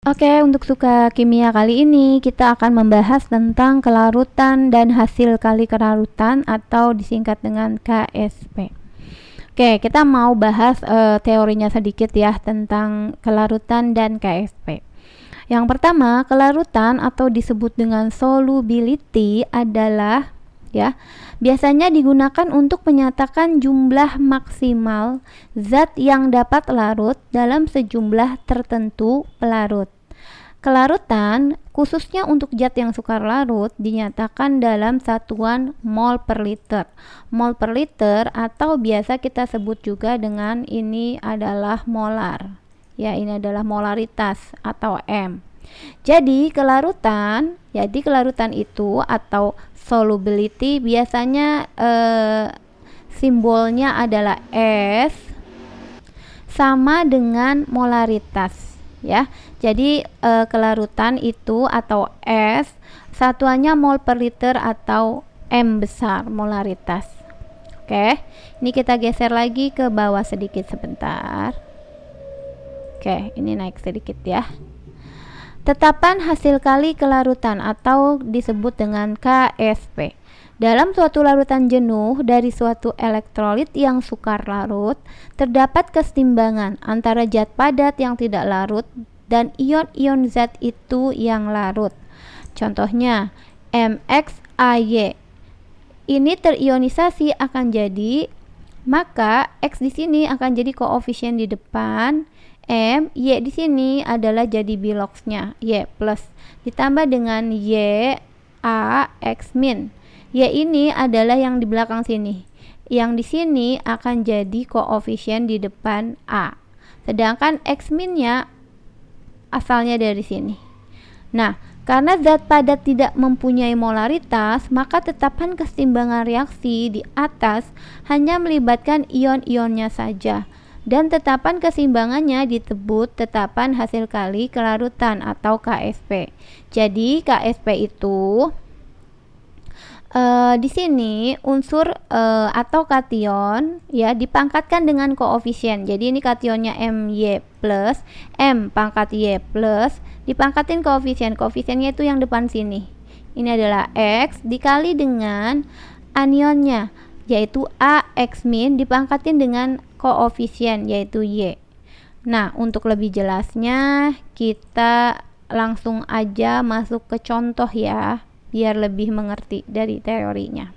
Oke, untuk suka kimia kali ini kita akan membahas tentang kelarutan dan hasil kali kelarutan atau disingkat dengan KSP. Oke, kita mau bahas teorinya sedikit ya tentang kelarutan dan KSP. Yang pertama, kelarutan atau disebut dengan solubility adalah biasanya digunakan untuk menyatakan jumlah maksimal zat yang dapat larut dalam sejumlah tertentu pelarut. Kelarutan, khususnya untuk zat yang sukar larut, dinyatakan dalam satuan mol per liter. Mol per liter atau biasa kita sebut juga dengan ini adalah molar. Ya, ini adalah molaritas atau M. Jadi kelarutan itu atau solubility biasanya simbolnya adalah S sama dengan molaritas ya. Jadi kelarutan itu atau S satuannya mol per liter atau M besar molaritas. Oke, ini kita geser lagi ke bawah sedikit sebentar. Oke, ini naik sedikit ya. Tetapan hasil kali kelarutan atau disebut dengan KSP. Dalam suatu larutan jenuh dari suatu elektrolit yang sukar larut, terdapat keseimbangan antara zat padat yang tidak larut dan ion-ion zat itu yang larut. Contohnya, MXAY. Ini terionisasi akan jadi, maka X di sini akan jadi koefisien di depan, M, Y di sini adalah jadi biloxnya, Y plus ditambah dengan Y A X min. Y ini adalah yang di belakang sini. Yang di sini akan jadi koefisien di depan A. Sedangkan X minnya asalnya dari sini. Nah, karena zat padat tidak mempunyai molaritas, maka tetapan keseimbangan reaksi di atas hanya melibatkan ion-ionnya saja. Dan tetapan keseimbangannya disebut tetapan hasil kali kelarutan atau KSP. Jadi KSP itu di sini unsur atau kation ya dipangkatkan dengan koefisien. Jadi ini kationnya My plus M pangkat Y plus dipangkatin koefisien. Koefisiennya itu yang depan sini. Ini adalah X dikali dengan anionnya yaitu AX min dipangkatin dengan koefisien yaitu Y. Nah, untuk lebih jelasnya kita langsung aja masuk ke contoh ya, biar lebih mengerti dari teorinya.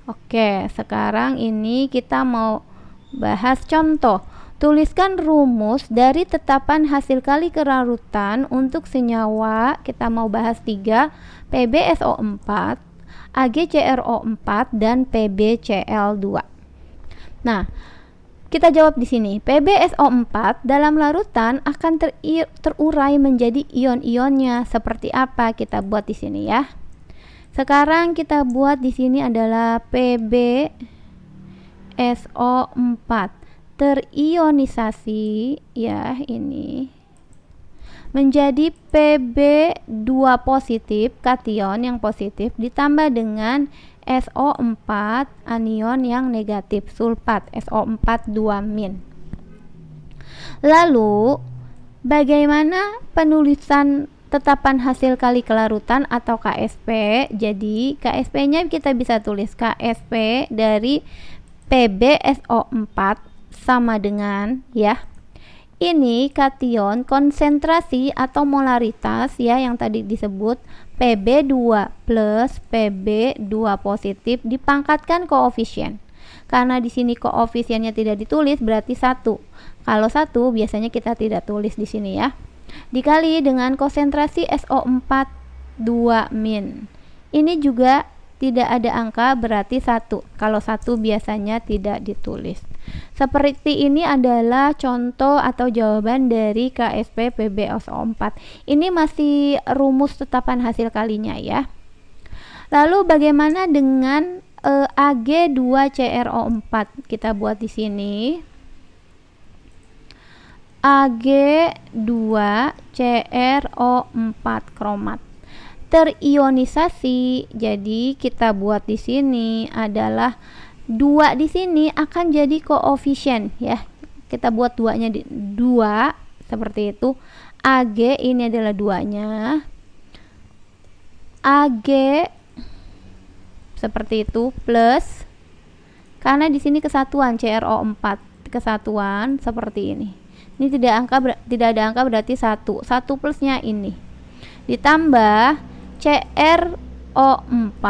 Oke, sekarang ini kita mau bahas contoh. Tuliskan rumus dari tetapan hasil kali kelarutan untuk senyawa, kita mau bahas 3, PbSO4, AgCrO4 dan PbCl2. Nah, kita jawab di sini. PbSO4 dalam larutan akan terurai menjadi ion-ionnya. Seperti apa? Kita buat di sini ya. Sekarang kita buat di sini adalah PbSO4 terionisasi ya ini menjadi Pb2 positif, kation yang positif ditambah dengan SO4 anion yang negatif, sulfat SO4 2-. Lalu bagaimana penulisan tetapan hasil kali kelarutan atau KSP? Jadi KSP-nya kita bisa tulis KSP dari PbSO4 sama dengan ya. Ini kation konsentrasi atau molaritas ya yang tadi disebut Pb2 plus Pb2 positif dipangkatkan koefisien. Karena di sini koefisiennya tidak ditulis berarti 1. Kalau 1 biasanya kita tidak tulis di sini ya. Dikali dengan konsentrasi SO4 2-. Ini juga tidak ada angka berarti 1. Kalau 1 biasanya tidak ditulis. Seperti ini adalah contoh atau jawaban dari KSP PbSO4. Ini masih rumus tetapan hasil kalinya ya. Lalu bagaimana dengan Ag2CrO4? Kita buat di sini. Ag2CrO4 kromat terionisasi. Jadi kita buat di sini adalah 2 di sini akan jadi koefisien ya. Kita buat 2-nya di 2 seperti itu. Ag ini adalah 2-nya, Ag seperti itu, plus karena di sini kesatuan CrO4 kesatuan seperti ini. Ini tidak ada angka berarti 1 plusnya ini. Ditambah CrO4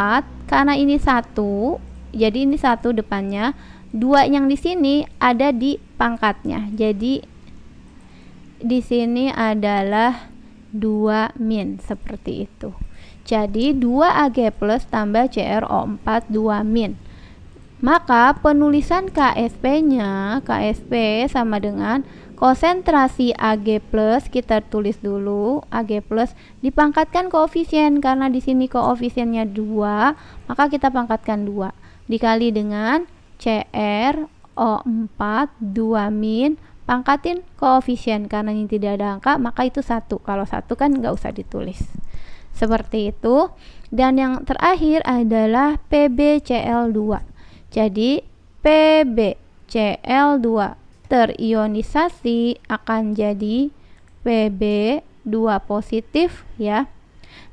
karena ini 1, jadi ini 1 depannya. 2 yang di sini ada di pangkatnya. Jadi di sini adalah 2 min seperti itu. Jadi 2Ag plus tambah CrO4 2 min. Maka penulisan KSP-nya, KSP sama dengan konsentrasi Ag plus, kita tulis dulu Ag plus dipangkatkan koefisien, karena di sini koefisiennya 2, maka kita pangkatkan 2 dikali dengan CrO4 2 min, pangkatin koefisien karena ini tidak ada angka, maka itu 1. Kalau 1 kan nggak usah ditulis. Seperti itu. Dan yang terakhir adalah PbCl2. Jadi PbCl2 terionisasi akan jadi Pb2 positif ya.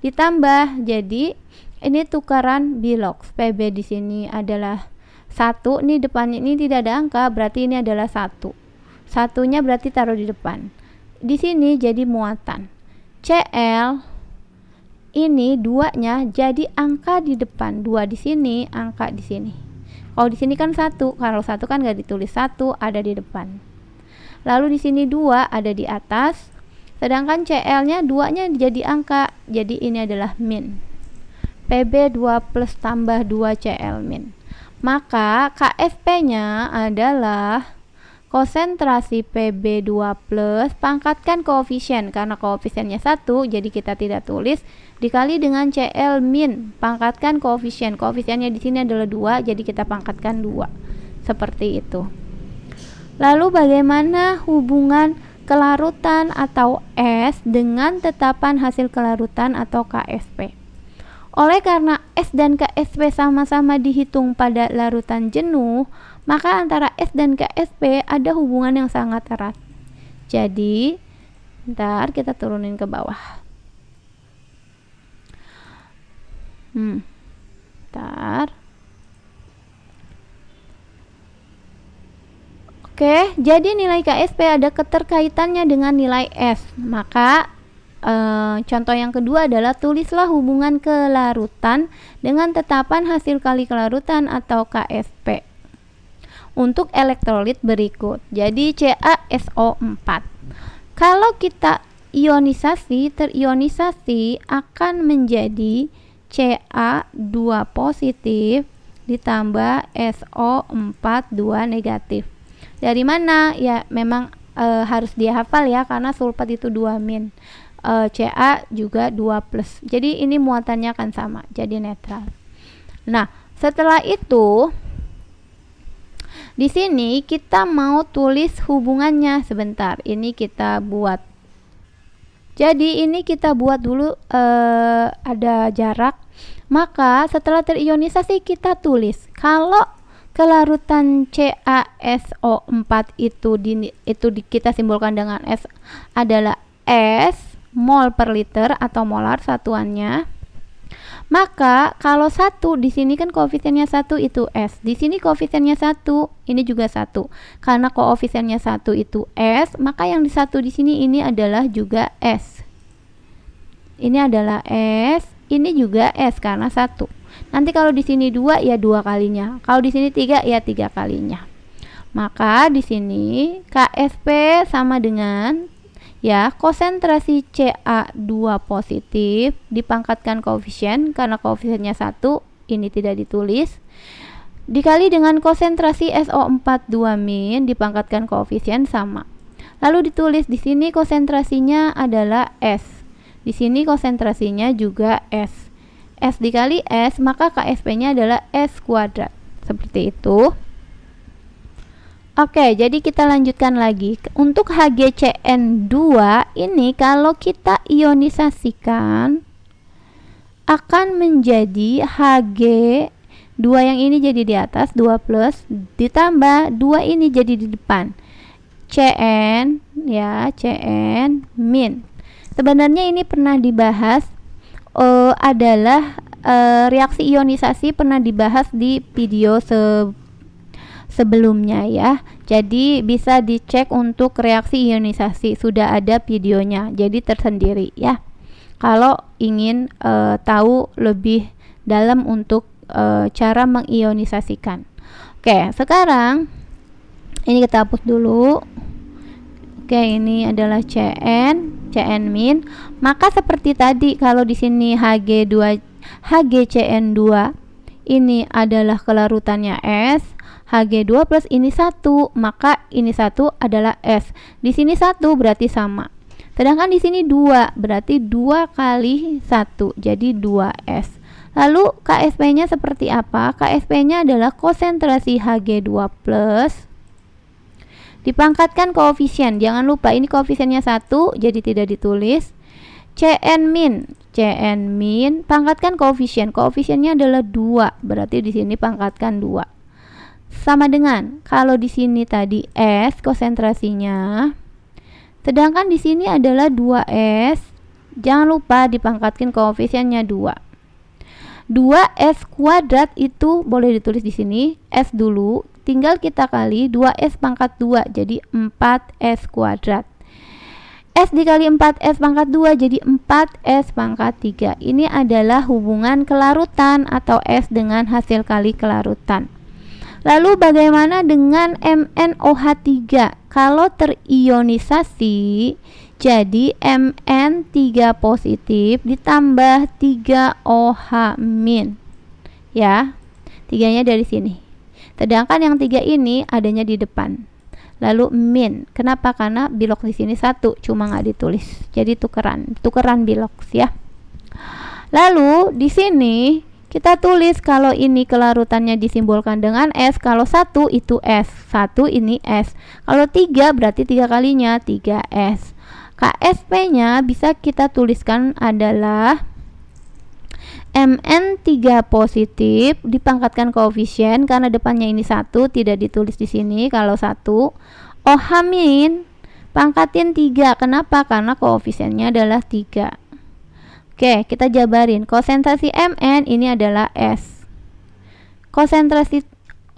Ditambah jadi ini tukaran bilox. Pb di sini adalah 1, ini depannya ini tidak ada angka, berarti ini adalah 1. Satunya berarti taruh di depan. Di sini jadi muatan. Cl ini 2-nya jadi angka di depan, 2 di sini, angka di sini. Kalau di sini kan 1, kalau 1 kan nggak ditulis, 1 ada di depan. Lalu di sini 2 ada di atas, sedangkan Cl-nya 2-nya jadi angka, jadi ini adalah min. Pb2 plus tambah 2 Cl min. Maka KSP-nya adalah konsentrasi Pb2 plus pangkatkan koefisien, karena koefisiennya 1 jadi kita tidak tulis, dikali dengan Cl min, pangkatkan koefisien, koefisiennya di sini adalah 2 jadi kita pangkatkan 2. Seperti itu. Lalu bagaimana hubungan kelarutan atau S dengan tetapan hasil kelarutan atau KSP? Oleh karena S dan KSP sama-sama dihitung pada larutan jenuh, maka antara S dan KSP ada hubungan yang sangat erat. Jadi, ntar kita turunin ke bawah. Ntar. Oke, jadi nilai KSP ada keterkaitannya dengan nilai S. Maka contoh yang kedua adalah tulislah hubungan kelarutan dengan tetapan hasil kali kelarutan atau KSP untuk elektrolit berikut. Jadi CaSO4. Kalau kita terionisasi akan menjadi Ca2 positif ditambah SO4 2 negatif. Dari mana? Ya memang harus dihafal ya, karena sulfat itu 2 min. Ca juga 2 plus. Jadi ini muatannya akan sama, jadi netral. Nah, setelah itu di sini kita mau tulis hubungannya. Sebentar, ini kita buat. Jadi ini kita buat dulu ada jarak. Maka setelah terionisasi kita tulis. Kalau kelarutan CaSO4 itu kita simbolkan dengan S adalah S mol per liter atau molar satuannya. Maka kalau 1 di sini kan koefisiennya 1 itu S. Di sini koefisiennya 1, ini juga 1. Karena koefisiennya 1 itu S, maka yang di 1 di sini ini adalah juga S. Ini adalah S, ini juga S karena 1. Nanti kalau di sini 2 ya 2 kalinya. Kalau di sini 3 ya 3 kalinya. Maka di sini KSP sama dengan ya konsentrasi Ca2 positif dipangkatkan koefisien, karena koefisiennya 1 ini tidak ditulis, dikali dengan konsentrasi SO4 2 min dipangkatkan koefisien sama. Lalu ditulis di sini konsentrasinya adalah S. Di sini konsentrasinya juga S. S dikali S, maka KSP-nya adalah S kuadrat. Seperti itu. Oke, jadi kita lanjutkan lagi. Untuk HgCN2 ini kalau kita ionisasikan akan menjadi Hg2 yang ini jadi di atas 2 plus ditambah 2 ini jadi di depan. Cn ya, Cn min. Sebenarnya ini pernah dibahas, adalah reaksi ionisasi pernah dibahas di video sebelumnya ya. Jadi bisa dicek untuk reaksi ionisasi, sudah ada videonya, jadi tersendiri ya. Kalau ingin tahu lebih dalam untuk cara mengionisasikan. Oke, sekarang ini kita hapus dulu. Oke, ini adalah Cn min. Maka seperti tadi, kalau di sini HgCN2 ini adalah kelarutannya S, Hg2 plus ini 1, maka ini 1 adalah S. Di sini 1 berarti sama. Sedangkan di sini 2, berarti 2 kali 1, jadi 2S. Lalu KSP-nya seperti apa? KSP-nya adalah konsentrasi Hg2 plus dipangkatkan koefisien. Jangan lupa ini koefisiennya 1, jadi tidak ditulis. Cn min pangkatkan koefisien. Koefisiennya adalah 2, berarti di sini pangkatkan 2. Sama dengan kalau di sini tadi S konsentrasinya, sedangkan di sini adalah 2S. Jangan lupa dipangkatkan koefisiennya 2. 2S kuadrat itu boleh ditulis di sini S dulu, tinggal kita kali 2S pangkat 2, jadi 4S kuadrat. S dikali 4S pangkat 2 jadi 4S pangkat 3. Ini adalah hubungan kelarutan atau S dengan hasil kali kelarutan. Lalu bagaimana dengan MnOH3? Kalau terionisasi, jadi Mn3 positif ditambah 3OH min. Ya, 3-nya dari sini. Sedangkan yang 3 ini adanya di depan. Lalu min. Kenapa? Karena bilok di sini 1, cuma nggak ditulis. Jadi tukeran bilok ya. Lalu di sini kita tulis kalau ini kelarutannya disimbolkan dengan S, kalau 1 itu S, 1 ini S. Kalau 3 berarti 3 kalinya 3S. KSP-nya bisa kita tuliskan adalah Mn3 positif dipangkatkan koefisien, karena depannya ini 1 tidak ditulis di sini kalau 1. OH min pangkatin 3. Kenapa? Karena koefisiennya adalah 3. Oke, kita jabarin. Konsentrasi Mn ini adalah S. Konsentrasi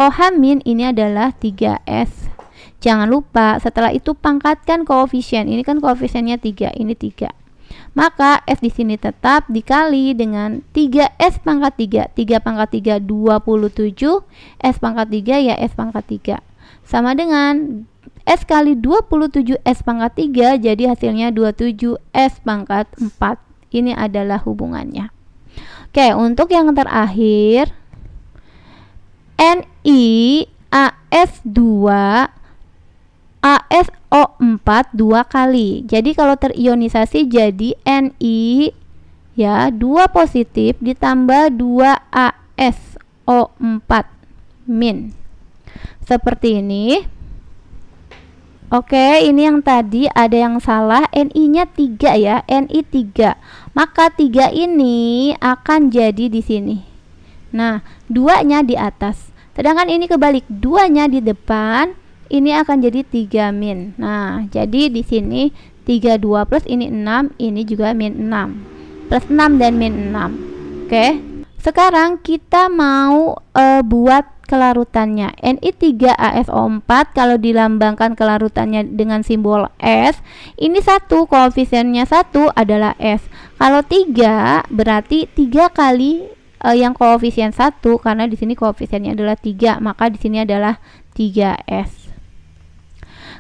OH min ini adalah 3S. Jangan lupa setelah itu pangkatkan koefisien. Ini kan koefisiennya 3, ini 3. Maka S di sini tetap dikali dengan 3S pangkat 3. 3 pangkat 3 27, S pangkat 3 ya S pangkat 3. Sama dengan S kali 27 S pangkat 3, jadi hasilnya 27 S pangkat 4. Ini adalah hubungannya. Oke, untuk yang terakhir, NiAS2 ASO4 2 kali. Jadi kalau terionisasi jadi Ni ya 2 positif ditambah 2 ASO4 min. Seperti ini. Oke, ini yang tadi ada yang salah, Ni-nya 3 ya, Ni 3. Maka 3 ini akan jadi di sini. Nah, 2-nya di atas. Sedangkan ini kebalik, 2-nya di depan, ini akan jadi 3 min. Nah, jadi di sini 32 plus ini 6, ini juga min 6. Plus 6 dan min 6. Oke. Sekarang kita mau buat kelarutannya. Ni3ASO4 kalau dilambangkan kelarutannya dengan simbol S, ini 1, koefisiennya 1 adalah S. Kalau 3 berarti 3 kali yang koefisien 1, karena di sini koefisiennya adalah 3, maka di sini adalah 3S.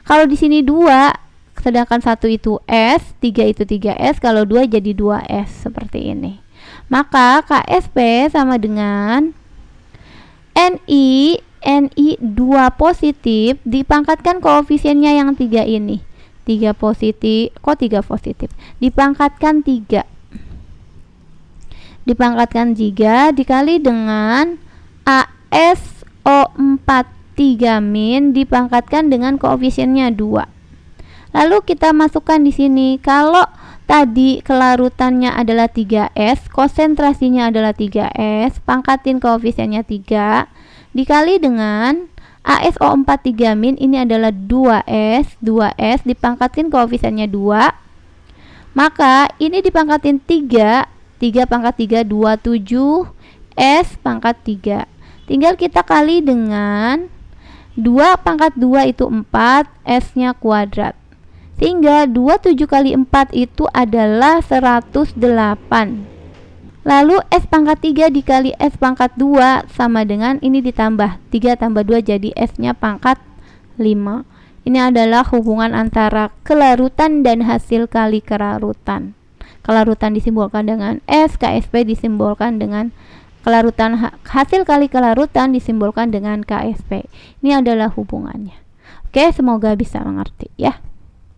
Kalau di sini 2, sedangkan 1 itu S, 3 itu 3S, kalau 2 jadi 2S seperti ini. Maka KSP sama dengan Ni 2 positif dipangkatkan koefisiennya yang 3 ini. 3 positif, kok 3 positif? Dipangkatkan 3. Dipangkatkan 3 dikali dengan ASO4 3 min dipangkatkan dengan koefisiennya 2. Lalu kita masukkan di sini. Kalau tadi kelarutannya adalah 3S, konsentrasinya adalah 3S, pangkatin koefisiennya 3 dikali dengan ASO4 3 min, ini adalah 2S, 2S dipangkatin koefisiennya 2. Maka ini dipangkatin 3 pangkat 3 27 S pangkat 3. Tinggal kita kali dengan 2 pangkat 2 itu 4, S-nya kuadrat. Sehingga 27 kali 4 itu adalah 108. Lalu S pangkat 3 dikali S pangkat 2 sama dengan ini ditambah 3 tambah 2 jadi S-nya pangkat 5. Ini adalah hubungan antara kelarutan dan hasil kali kelarutan. Kelarutan disimbolkan dengan S, KSP disimbolkan dengan kelarutan, hasil kali kelarutan disimbolkan dengan KSP. Ini adalah hubungannya. Oke, semoga bisa mengerti ya.